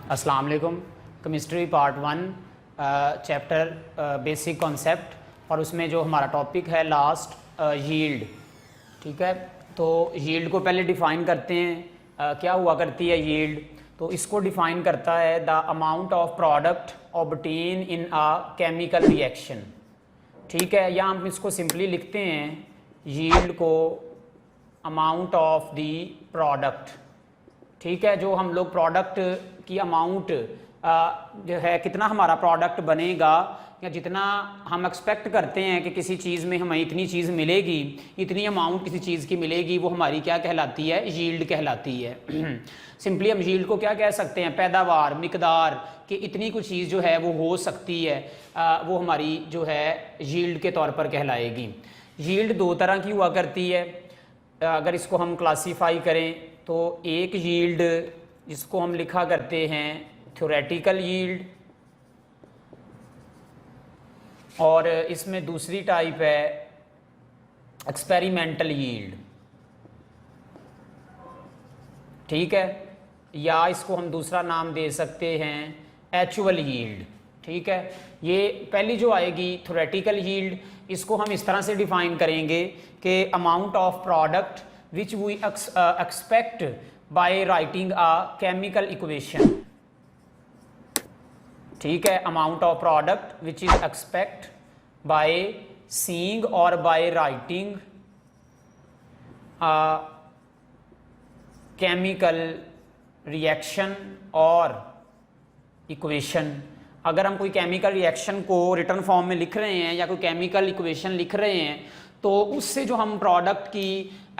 अस्सलाम वालेकुम। Chemistry part 1 chapter basic concept और उसमें जो हमारा टॉपिक है लास्ट यील्ड। ठीक है, तो यील्ड को पहले डिफ़ाइन करते हैं। क्या हुआ करती है यील्ड? तो इसको डिफ़ाइन करता है the amount of product obtain in a chemical reaction. ठीक है, या हम इसको सिंपली लिखते हैं यील्ड को अमाउंट ऑफ द प्रोडक्ट। ठीक है, जो हम लोग प्रोडक्ट की अमाउंट जो है कितना हमारा प्रोडक्ट बनेगा या जितना हम एक्सपेक्ट करते हैं कि किसी चीज़ में हमें इतनी चीज़ मिलेगी, इतनी अमाउंट किसी चीज़ की मिलेगी, वो हमारी क्या कहलाती है? यील्ड कहलाती है। सिंपली हम यील्ड को क्या कह सकते हैं? पैदावार, मिकदार कि इतनी कुछ चीज़ जो है वो हो सकती है, वो हमारी जो है यील्ड के तौर पर कहलाएगी। यील्ड दो तरह की हुआ करती है। अगर इसको हम क्लासीफाई करें तो एक यील्ड जिसको हम लिखा करते हैं थ्योरेटिकल यील्ड, और इसमें दूसरी टाइप है एक्सपेरिमेंटल यील्ड। ठीक है, या इसको हम दूसरा नाम दे सकते हैं एक्चुअल यील्ड। ठीक है, ये पहली जो आएगी थ्योरेटिकल यील्ड, इसको हम इस तरह से डिफाइन करेंगे कि amount of product which we expect by writing a chemical equation. ठीक है, amount of product which is expect by seeing और बाय राइटिंग केमिकल रिएक्शन और इक्वेशन। अगर हम कोई केमिकल रिएक्शन को रिटर्न फॉर्म में लिख रहे हैं या कोई केमिकल इक्वेशन लिख रहे हैं तो उससे जो हम प्रोडक्ट की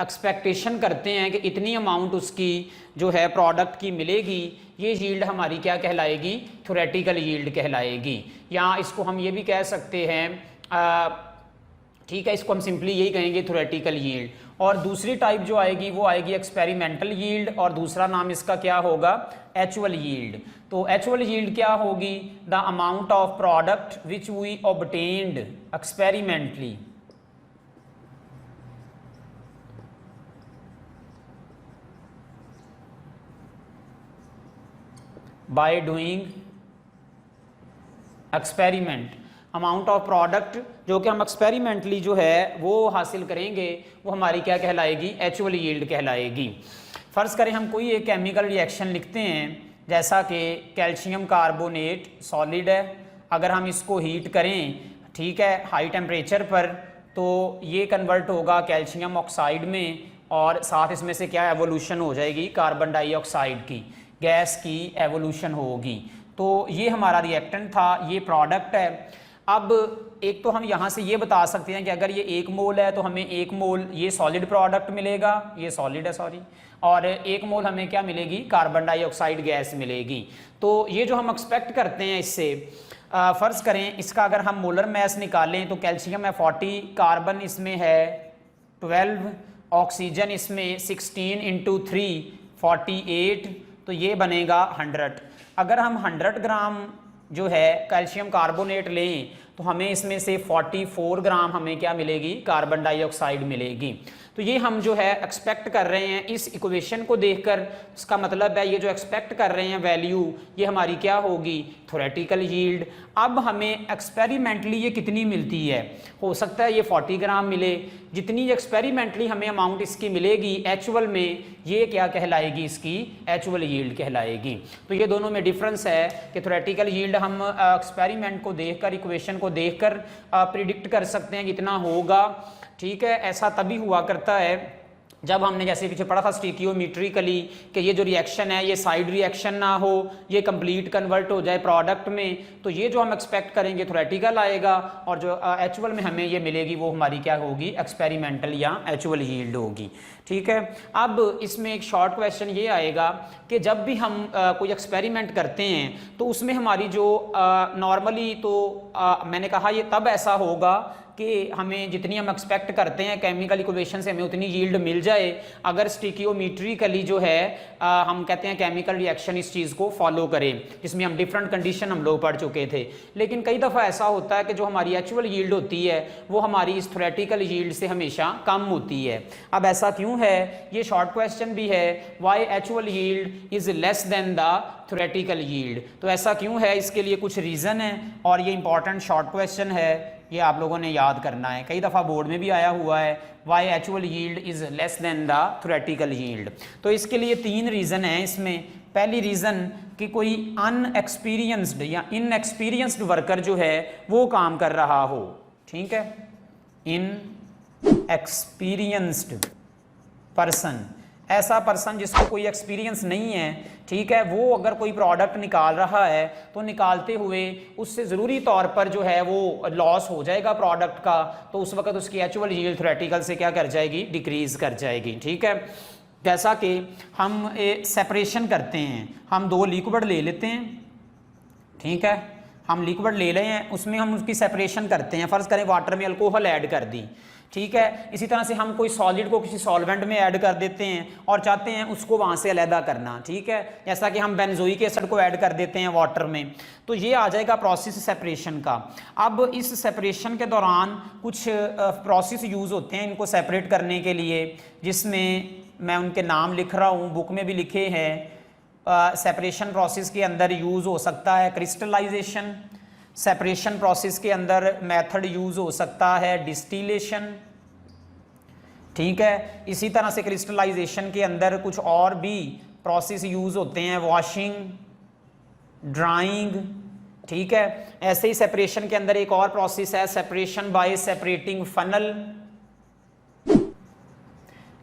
एक्सपेक्टेशन करते हैं कि इतनी अमाउंट उसकी जो है प्रोडक्ट की मिलेगी, ये यील्ड हमारी क्या कहलाएगी? थ्योरेटिकल यील्ड कहलाएगी। या इसको हम ये भी कह सकते हैं, ठीक है, इसको हम सिंपली यही कहेंगे थ्योरेटिकल यील्ड। और दूसरी टाइप जो आएगी वो आएगी एक्सपेरिमेंटल यील्ड, और दूसरा नाम इसका क्या होगा? Actual yield. तो एक्चुअल यील्ड क्या होगी? The amount of product which we obtained experimentally by doing experiment. Amount of product जो कि हम एक्सपेरिमेंटली जो है वो हासिल करेंगे वो हमारी क्या कहलाएगी? एक्चुअल यील्ड कहलाएगी। फ़र्ज़ करें हम कोई एक केमिकल रिएक्शन लिखते हैं, जैसा कि कैल्शियम कार्बोनेट सॉलिड है। अगर हम इसको हीट करें, ठीक है, हाई टेम्परेचर पर, तो ये कन्वर्ट होगा कैल्शियम ऑक्साइड में, और साथ इसमें से क्या एवोल्यूशन हो जाएगी? कार्बन डाइऑक्साइड की गैस की एवोल्यूशन होगी। तो ये हमारा रिएक्टेंट था, ये प्रोडक्ट है। अब एक तो हम यहाँ से ये बता सकते हैं कि अगर ये 1 मोल है तो हमें 1 मोल ये सॉलिड प्रोडक्ट मिलेगा, ये सॉलिड है सॉरी, और 1 मोल हमें क्या मिलेगी? कार्बन डाइऑक्साइड गैस मिलेगी। तो ये जो हम एक्सपेक्ट करते हैं इससे, फ़र्ज़ करें इसका अगर हम मोलर मैस निकालें तो कैल्शियम है 40, कार्बन इसमें है 12, ऑक्सीजन इसमें 16 × 3 48, तो ये बनेगा 100। अगर हम 100 ग्राम जो है कैल्शियम कार्बोनेट लें तो हमें इसमें से 44 ग्राम हमें क्या मिलेगी? कार्बन डाइऑक्साइड मिलेगी। तो ये हम जो है एक्सपेक्ट कर रहे हैं इस इक्वेशन को देखकर, इसका मतलब है ये जो एक्सपेक्ट कर रहे हैं वैल्यू, ये हमारी क्या होगी? Theoretical yield. अब हमें एक्सपेरिमेंटली ये कितनी मिलती है? हो सकता है ये 40 ग्राम मिले, जितनी एक्सपेरिमेंटली हमें अमाउंट इसकी मिलेगी एक्चुअल में, ये क्या कहलाएगी? इसकी एक्चुअल यील्ड कहलाएगी। तो ये दोनों में डिफरेंस है कि थ्योरेटिकल यील्ड हम एक्सपेरिमेंट को देखकर, इक्वेशन को देखकर प्रिडिक्ट कर सकते हैं कितना होगा। ठीक है, ऐसा तभी हुआ करता है जब हमने जैसे पीछे पढ़ा था स्टीकियोमीट्रिकली कि ये जो रिएक्शन है ये साइड रिएक्शन ना हो, ये कंप्लीट कन्वर्ट हो जाए प्रोडक्ट में, तो ये जो हम एक्सपेक्ट करेंगे थ्योरेटिकल आएगा, और जो एक्चुअल में हमें ये मिलेगी वो हमारी क्या होगी? एक्सपेरिमेंटल या एक्चुअल यील्ड होगी। ठीक है, अब इसमें एक शॉर्ट क्वेश्चन ये आएगा कि जब भी हम कोई एक्सपेरिमेंट करते हैं तो उसमें हमारी जो नॉर्मली तो मैंने कहा ये तब ऐसा होगा कि हमें जितनी हम एक्सपेक्ट करते हैं केमिकल इक्वेशन से हमें उतनी यील्ड मिल जाए अगर स्टिकियोमीट्रिकली जो है हम कहते हैं केमिकल रिएक्शन इस चीज़ को फॉलो करें, जिसमें हम डिफरेंट कंडीशन हम लोग पढ़ चुके थे। लेकिन कई दफ़ा ऐसा होता है कि जो हमारी एक्चुअल यील्ड होती है वो हमारी इस थ्योरेटिकल यील्ड से हमेशा कम होती है। अब ऐसा क्यों है, ये शॉर्ट क्वेश्चन भी है, why actual yield is less than the theoretical yield. तो ऐसा क्यों है, इसके लिए कुछ रीज़न है और ये इंपॉर्टेंट शॉर्ट क्वेश्चन है, ये आप लोगों ने याद करना है। कई दफ़ा बोर्ड में भी आया हुआ है, why actual yield is less than the theoretical yield. तो इसके लिए 3 रीज़न हैं इसमें। पहली रीज़न कि कोई अनएक्सपीरियंस्ड या इनएक्सपीरियंस्ड वर्कर जो है वो काम कर रहा हो, ठीक है, इनएक्सपीरियंस्ड पर्सन, ऐसा पर्सन जिसको कोई एक्सपीरियंस नहीं है, ठीक है, वो अगर कोई प्रोडक्ट निकाल रहा है तो निकालते हुए उससे ज़रूरी तौर पर जो है वो लॉस हो जाएगा प्रोडक्ट का, तो उस वक्त उसकी एक्चुअल यील्ड थ्योरेटिकल से क्या कर जाएगी, डिक्रीज़ कर जाएगी, ठीक है। जैसा कि हम सेपरेशन करते हैं, हम 2 लिक्विड ले लेते हैं, ठीक है, हम लिक्विड ले रहे हैं, उसमें हम उसकी सेपरेशन करते हैं, फ़र्ज़ करें वाटर में अल्कोहल ऐड कर दी, ठीक है। इसी तरह से हम कोई सॉलिड को किसी सॉल्वेंट में ऐड कर देते हैं और चाहते हैं उसको वहाँ से अलहदा करना, ठीक है, जैसा कि हम बेंजोइक एसिड को ऐड कर देते हैं वाटर में, तो ये आ जाएगा प्रोसेस सेपरेशन का। अब इस सेपरेशन के दौरान कुछ प्रोसेस यूज़ होते हैं इनको सेपरेट करने के लिए, जिसमें मैं उनके नाम लिख रहा हूँ, बुक में भी लिखे हैं। सेपरेशन प्रोसेस के अंदर यूज़ हो सकता है क्रिस्टलाइजेशन, सेपरेशन प्रोसेस के अंदर मेथड यूज़ हो सकता है डिस्टिलेशन, ठीक है। इसी तरह से क्रिस्टलाइजेशन के अंदर कुछ और भी प्रोसेस यूज़ होते हैं, वॉशिंग, ड्राइंग, ठीक है। ऐसे ही सेपरेशन के अंदर एक और प्रोसेस है सेपरेशन बाय सेपरेटिंग फनल।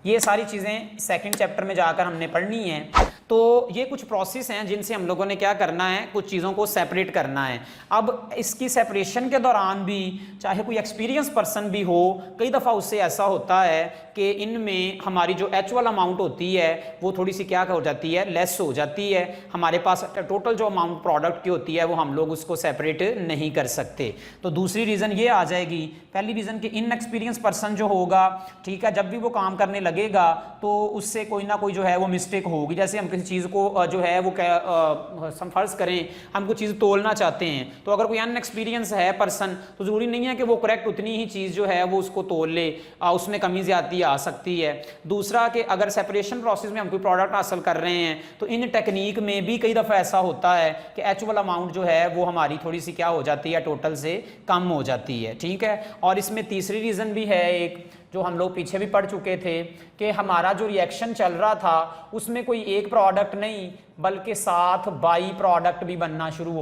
ये सारी चीज़ें सेकंड चैप्टर में जाकर हमने पढ़नी है। तो ये कुछ प्रोसेस हैं जिनसे हम लोगों ने क्या करना है, कुछ चीज़ों को सेपरेट करना है। अब इसकी सेपरेशन के दौरान भी चाहे कोई एक्सपीरियंस पर्सन भी हो, कई दफ़ा उससे ऐसा होता है कि इनमें हमारी जो एक्चुअल अमाउंट होती है वो थोड़ी सी क्या हो जाती है, लेस हो जाती है। हमारे पास टोटल जो अमाउंट प्रोडक्ट की होती है वो हम लोग उसको सेपरेट नहीं कर सकते। तो दूसरी रीज़न ये आ जाएगी। पहली रीज़न कि इनएक्सपीरियंस पर्सन जो होगा, ठीक है, जब भी वो काम करने लगेगा तो उससे कोई ना कोई जो है वो मिस्टेक होगी। जैसे हम किसी चीज़ को जो है वो फर्ज करें हम कुछ चीज़ तोलना चाहते हैं, तो अगर कोई अनएक्सपीरियंस है पर्सन तो ज़रूरी नहीं है कि वो करेक्ट उतनी ही चीज़ जो है वो उसको तोल ले, उसमें कमी ज़्यादती आ सकती है। दूसरा कि अगर सेपरेशन प्रोसेस में हम कोई प्रोडक्ट हासिल कर रहे हैं तो इन टेक्निक में भी कई दफ़ा ऐसा होता है कि एक्चुअल अमाउंट जो है वो हमारी थोड़ी सी क्या हो जाती है, टोटल से कम हो जाती है, ठीक है। और इसमें तीसरी रीज़न भी है एक, जो हम लोग पीछे भी पढ़ चुके थे कि हमारा जो रिएक्शन चल रहा था उसमें कोई एक प्रोडक्ट नहीं बल्कि 7 बाई प्रोडक्ट भी बनना शुरू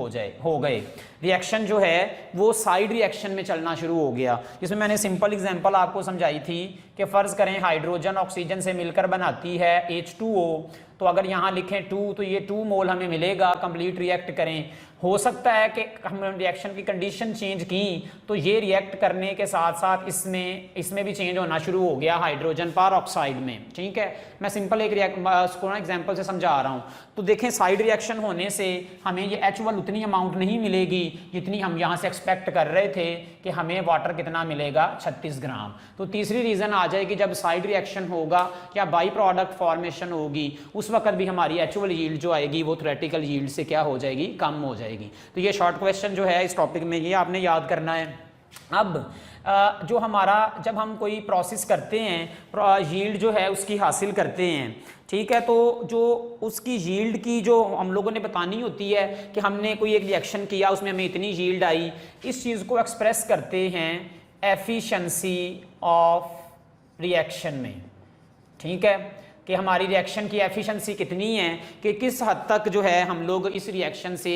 हो गए। रिएक्शन जो है वो साइड रिएक्शन में चलना शुरू हो गया, जिसमें मैंने सिंपल एग्जांपल आपको समझाई थी कि फ़र्ज़ करें हाइड्रोजन ऑक्सीजन से मिलकर बनाती है H2O, तो अगर यहाँ लिखें 2 तो ये 2 मोल हमें मिलेगा। कंप्लीट रिएक्ट करें, हो सकता है कि हम रिएक्शन की कंडीशन चेंज की तो ये रिएक्ट करने के साथ साथ इसमें भी चेंज होना शुरू हो गया हाइड्रोजन पर ऑक्साइड में, ठीक है। मैं सिंपल एक एग्जांपल से समझा रहा हूँ। तो देखें साइड रिएक्शन होने से हमें ये H1 उतनी अमाउंट नहीं मिलेगी जितनी हम यहाँ से एक्सपेक्ट कर रहे थे कि हमें वाटर कितना मिलेगा, 36 ग्राम। तो तीसरी रीज़न आ जाएगी, जब साइड रिएक्शन होगा या बाई प्रोडक्ट फॉर्मेशन होगी उस वक्त भी हमारी एक्चुअल यील्ड जो आएगी वो थ्योरेटिकल यील्ड से क्या हो जाएगी, कम हो जाएगी। तो ये शॉर्ट क्वेश्चन जो है इस टॉपिक में ये आपने याद करना है। अब जो हमारा जब हम कोई प्रोसेस करते हैं यील्ड जो है उसकी हासिल करते हैं, ठीक है, तो जो उसकी यील्ड की जो हम लोगों ने बतानी होती है कि हमने कोई एक रिएक्शन किया उसमें हमें इतनी यील्ड आई, इस चीज़ को एक्सप्रेस करते हैं एफिशिएंसी ऑफ रिएक्शन में, ठीक है, कि हमारी रिएक्शन की एफिशिएंसी कितनी है, कि किस हद तक जो है हम लोग इस रिएक्शन से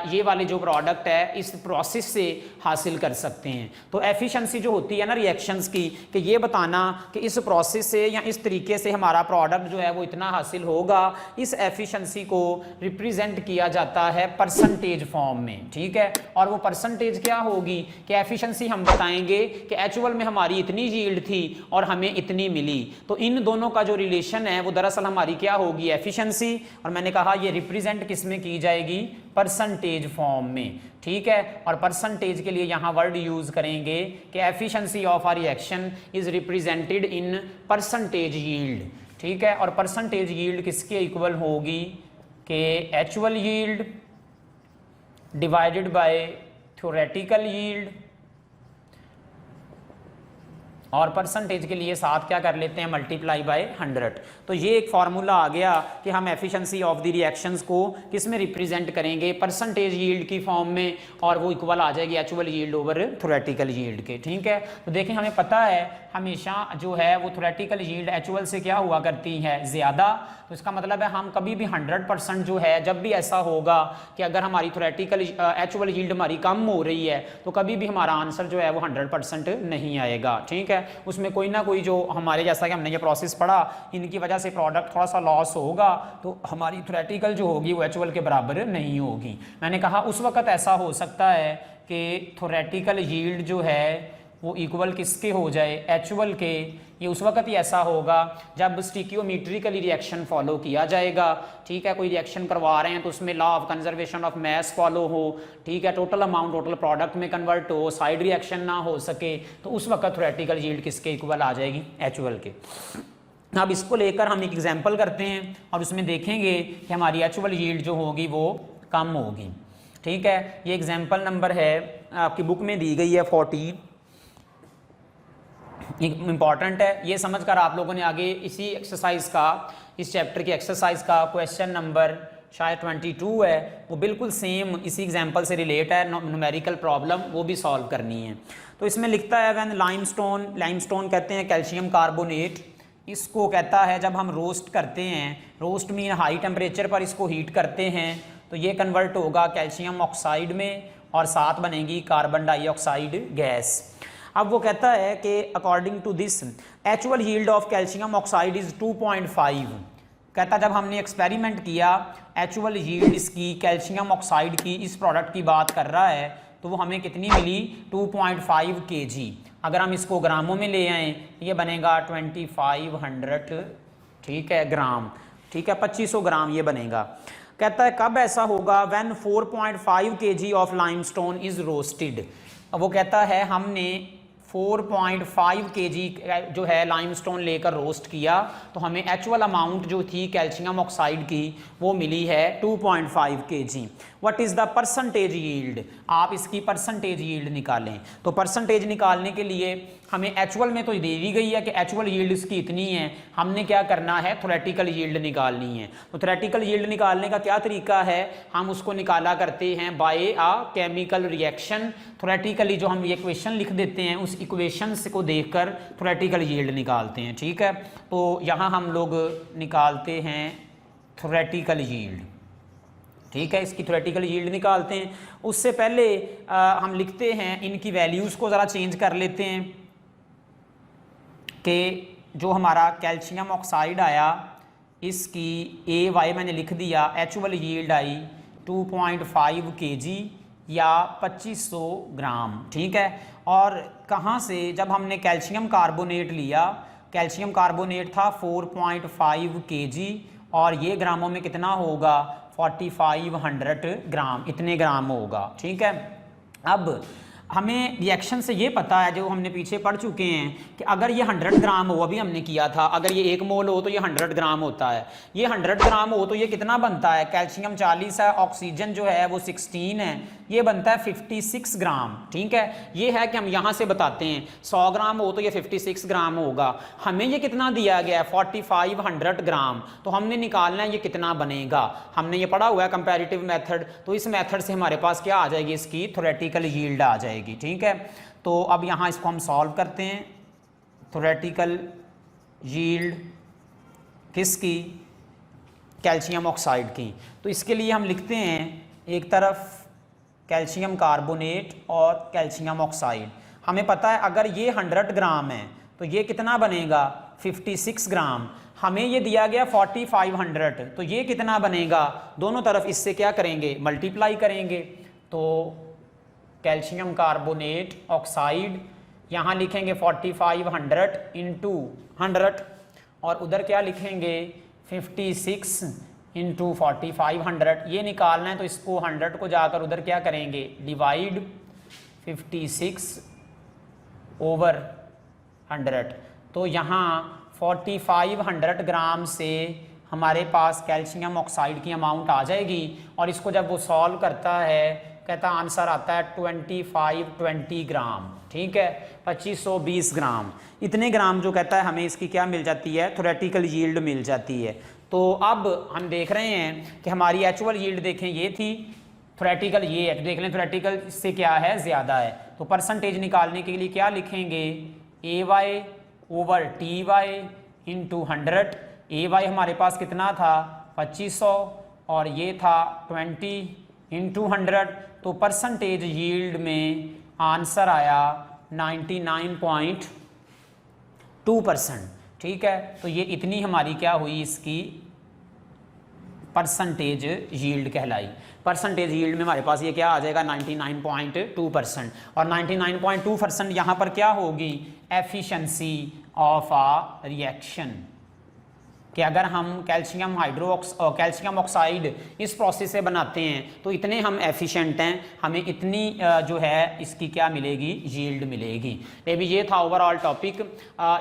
ये वाले जो प्रोडक्ट है इस प्रोसेस से हासिल कर सकते हैं। तो एफिशिएंसी जो होती है ना रिएक्शंस की, कि ये बताना कि इस प्रोसेस से या इस तरीके से हमारा प्रोडक्ट जो है वो इतना हासिल होगा, इस एफिशिएंसी को रिप्रेजेंट किया जाता है परसेंटेज फॉर्म में, ठीक है। और वो परसेंटेज क्या होगी कि एफिशिएंसी हम बताएंगे कि एक्चुअल में हमारी इतनी यील्ड थी और हमें इतनी मिली, तो इन दोनों का जो रिलेशन इक्वेशन है वो दरअसल हमारी क्या होगी, एफिशिएंसी, और मैंने कहा ये रिप्रेजेंट किस में की जाएगी, परसेंटेज फॉर्म में, ठीक है। और परसेंटेज के लिए यहाँ वर्ड यूज करेंगे कि efficiency of our reaction is represented in percentage yield, ठीक है। और परसेंटेज यील्ड किसके इक्वल होगी कि actual yield divided by theoretical yield, और परसेंटेज के लिए साथ क्या कर लेते हैं, मल्टीप्लाई बाय 100। तो ये एक फार्मूला आ गया कि हम एफिशिएंसी ऑफ द रिएक्शंस को किस में रिप्रेजेंट करेंगे, परसेंटेज यील्ड की फॉर्म में, और वो इक्वल आ जाएगी actual yield over theoretical yield के, ठीक है। तो देखें हमें पता है हमेशा जो है वो थ्योरेटिकल यील्ड एक्चुअल से क्या हुआ करती है, ज़्यादा। तो इसका मतलब है हम कभी भी 100% जो है, जब भी ऐसा होगा कि अगर हमारी थ्योरेटिकल एक्चुअल यील्ड हमारी कम हो रही है तो कभी भी हमारा आंसर जो है वो 100% नहीं आएगा, ठीक है। उसमें कोई ना कोई जो हमारे, जैसा कि हमने ये प्रोसेस पढ़ा, इनकी वजह से प्रोडक्ट थोड़ा सा लॉस होगा तो हमारी थ्योरेटिकल जो होगी वो एक्चुअल के बराबर नहीं होगी। मैंने कहा उस वक्त ऐसा हो सकता है कि थ्योरेटिकल यील्ड जो है वो इक्वल किसके हो जाए, एक्चुअल के। ये उस वक्त ही ऐसा होगा जब स्टिकियोमीट्रिकली रिएक्शन फॉलो किया जाएगा, ठीक है। कोई रिएक्शन करवा रहे हैं तो उसमें law of conservation of mass follow हो, ठीक है, टोटल अमाउंट टोटल प्रोडक्ट में कन्वर्ट हो, साइड रिएक्शन ना हो सके, तो उस वक्त थ्योरेटिकल यील्ड किसके इक्वल आ जाएगी, एक्चुअल के। अब इसको लेकर हम एक एग्जाम्पल करते हैं और उसमें देखेंगे कि हमारी एक्चुअल यील्ड जो होगी वो कम होगी, ठीक है। ये एग्जाम्पल नंबर है आपकी बुक में दी गई है 14, इंपॉर्टेंट है। ये समझकर आप लोगों ने आगे इसी एक्सरसाइज का, इस चैप्टर की एक्सरसाइज का क्वेश्चन नंबर शायद 22 है, वो बिल्कुल सेम इसी एग्जांपल से रिलेट है, न्यूमेरिकल प्रॉब्लम, वो भी सॉल्व करनी है। तो इसमें लिखता है व्हेन लाइमस्टोन, लाइमस्टोन कहते हैं कैल्शियम कार्बोनेट, इसको कहता है जब हम रोस्ट करते हैं, रोस्ट मीन हाई टेम्परेचर पर इसको हीट करते हैं तो ये कन्वर्ट होगा कैल्शियम ऑक्साइड में और साथ बनेगी कार्बन डाइऑक्साइड गैस। अब वो कहता है कि according to this actual yield of calcium oxide is 2.5। कहता जब हमने एक्सपेरिमेंट किया, एक्चुअल यील्ड इसकी कैल्शियम ऑक्साइड की, इस प्रोडक्ट की बात कर रहा है, तो वो हमें कितनी मिली, 2.5 kg। अगर हम इसको ग्रामों में ले आएँ ये बनेगा 2500, ठीक है, ग्राम, ठीक है, 2500 ग्राम ये बनेगा। कहता है कब ऐसा होगा, when 4.5 kg of limestone is roasted. वो कहता है हमने 4.5 kg जो है लाइमस्टोन लेकर रोस्ट किया तो हमें एक्चुअल अमाउंट जो थी कैल्शियम ऑक्साइड की वो मिली है 2.5 kg। What is the percentage yield, आप इसकी परसेंटेज यील्ड निकालें। तो परसेंटेज निकालने के लिए हमें एक्चुअल में तो दे दी गई है कि एक्चुअल यील्ड इसकी इतनी है, हमने क्या करना है, थ्योरेटिकल यील्ड निकालनी है। तो थ्योरेटिकल यील्ड निकालने का क्या तरीका है, हम उसको निकाला करते हैं by a chemical reaction. Theoretically जो हम ये इक्वेशन लिख देते हैं उस इक्वेशन को देखकर थ्योरेटिकल यील्ड निकालते हैं, ठीक है। तो यहाँ हम लोग निकालते हैं थ्योरेटिकल यील्ड, ठीक है, इसकी थ्योरेटिकल यील्ड निकालते हैं। उससे पहले हम लिखते हैं, इनकी वैल्यूज़ को ज़रा चेंज कर लेते हैं कि जो हमारा कैल्शियम ऑक्साइड आया इसकी AY मैंने लिख दिया, एक्चुअल यील्ड आई 2.5 kg या 2500 ग्राम, ठीक है। और कहाँ से, जब हमने कैल्शियम कार्बोनेट लिया, कैल्शियम कार्बोनेट था 4.5 kg और ये ग्रामों में कितना होगा, 4500 ग्राम, इतने ग्राम होगा, ठीक है। अब हमें रिएक्शन से ये पता है, जो हमने पीछे पढ़ चुके हैं, कि अगर ये 100 ग्राम हो, अभी हमने किया था, अगर ये 1 मोल हो तो ये 100 ग्राम होता है। ये 100 ग्राम हो तो ये कितना बनता है, कैल्शियम 40 है, ऑक्सीजन जो है वो 16 है, ये बनता है 56 ग्राम, ठीक है। ये है कि हम यहाँ से बताते हैं 100 ग्राम हो तो ये 56 ग्राम होगा। हमें ये कितना दिया गया है, 4500 ग्राम, तो हमने निकालना है ये कितना बनेगा। हमने ये पढ़ा हुआ है कंपैरेटिव मेथड, तो इस मेथड से हमारे पास क्या आ जाएगी, इसकी थ्योरेटिकल यील्ड आ जाएगी, ठीक है। तो अब यहाँ इसको हम सॉल्व करते हैं, थ्योरेटिकल यील्ड किसकी, कैल्शियम ऑक्साइड की। तो इसके लिए हम लिखते हैं एक तरफ कैल्शियम कार्बोनेट और कैल्शियम ऑक्साइड। हमें पता है अगर ये 100 ग्राम है तो ये कितना बनेगा, 56 ग्राम। हमें ये दिया गया 4500, तो ये कितना बनेगा, दोनों तरफ इससे क्या करेंगे, मल्टीप्लाई करेंगे। तो कैल्शियम कार्बोनेट ऑक्साइड यहाँ लिखेंगे 4500 इंटू 100 और उधर क्या लिखेंगे 56 इंटू 4500, ये निकालना है तो इसको 100 को जाकर उधर क्या करेंगे डिवाइड 56 ओवर 100, तो यहाँ 4500 ग्राम से हमारे पास कैल्शियम ऑक्साइड की अमाउंट आ जाएगी। और इसको जब वो सॉल्व करता है कहता आंसर आता है 2520 ग्राम, ठीक है 2520 ग्राम, इतने ग्राम जो कहता है हमें इसकी क्या मिल जाती है थ्योरेटिकल यील्ड मिल जाती है। तो अब हम देख रहे हैं कि हमारी एक्चुअल यील्ड देखें ये थी, थ्योरेटिकल ये है, तो देख लें थ्योरेटिकल इससे क्या है ज़्यादा है। तो परसेंटेज निकालने के लिए क्या लिखेंगे AY over TY into 100। AY हमारे पास कितना था 2500 और ये था 20 इंटू 100, तो परसेंटेज यील्ड में आंसर आया 99.2%, ठीक है। तो ये इतनी हमारी क्या हुई इसकी परसेंटेज यील्ड कहलाई। परसेंटेज यील्ड में हमारे पास ये क्या आ जाएगा 99.2%, और 99.2% यहाँ पर क्या होगी एफिशिएंसी ऑफ आ रिएक्शन, कि अगर हम कैल्शियम ऑक्साइड इस प्रोसेस से बनाते हैं तो इतने हम एफिशिएंट हैं, हमें इतनी जो है इसकी क्या मिलेगी यील्ड मिलेगी। मे बी ये था ओवरऑल टॉपिक।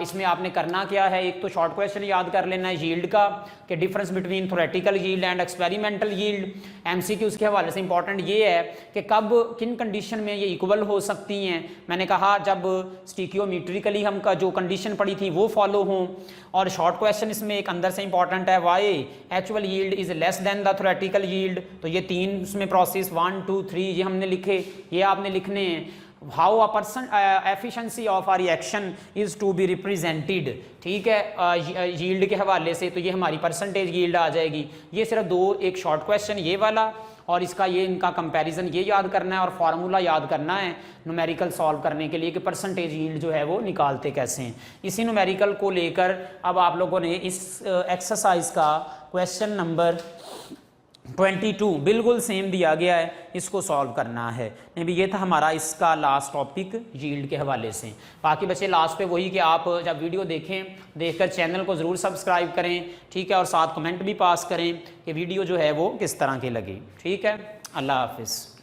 इसमें आपने करना क्या है, एक तो शॉर्ट क्वेश्चन याद कर लेना है यील्ड का कि difference between theoretical yield and experimental yield. MCQ के हवाले से इंपॉर्टेंट ये है कि कब किन कंडीशन में ये इक्वल हो सकती हैं। मैंने कहा जब स्टिकियोमीट्रिकली हम का जो कंडीशन पड़ी थी वो फॉलो हों। और शॉर्ट क्वेश्चन इसमें एक अंदर से इंपॉर्टेंट है why actual yield is less than the theoretical yield. तो ये तीन उसमें प्रोसेस 1 2 3 ये हमने लिखे, ये आपने लिखने हैं। How a person efficiency of a reaction is to be represented, ठीक है यील्ड के हवाले से, तो ये हमारी परसेंटेज यील्ड आ जाएगी। ये सिर्फ दो, एक शॉर्ट क्वेश्चन ये वाला और इसका ये इनका कंपैरिजन ये याद करना है और फार्मूला याद करना है न्यूमेरिकल सॉल्व करने के लिए कि परसेंटेज यील्ड जो है वो निकालते कैसे हैं। इसी न्यूमेरिकल को लेकर अब आप लोगों ने इस एक्सरसाइज का क्वेश्चन नंबर 22 बिल्कुल सेम दिया गया है, इसको सॉल्व करना है। नहीं भी ये था हमारा इसका लास्ट टॉपिक यील्ड के हवाले से। बाकी बच्चे लास्ट पे वही कि आप जब वीडियो देखकर चैनल को ज़रूर सब्सक्राइब करें, ठीक है, और साथ कमेंट भी पास करें कि वीडियो जो है वो किस तरह के लगे। ठीक है, अल्लाह हाफिज़।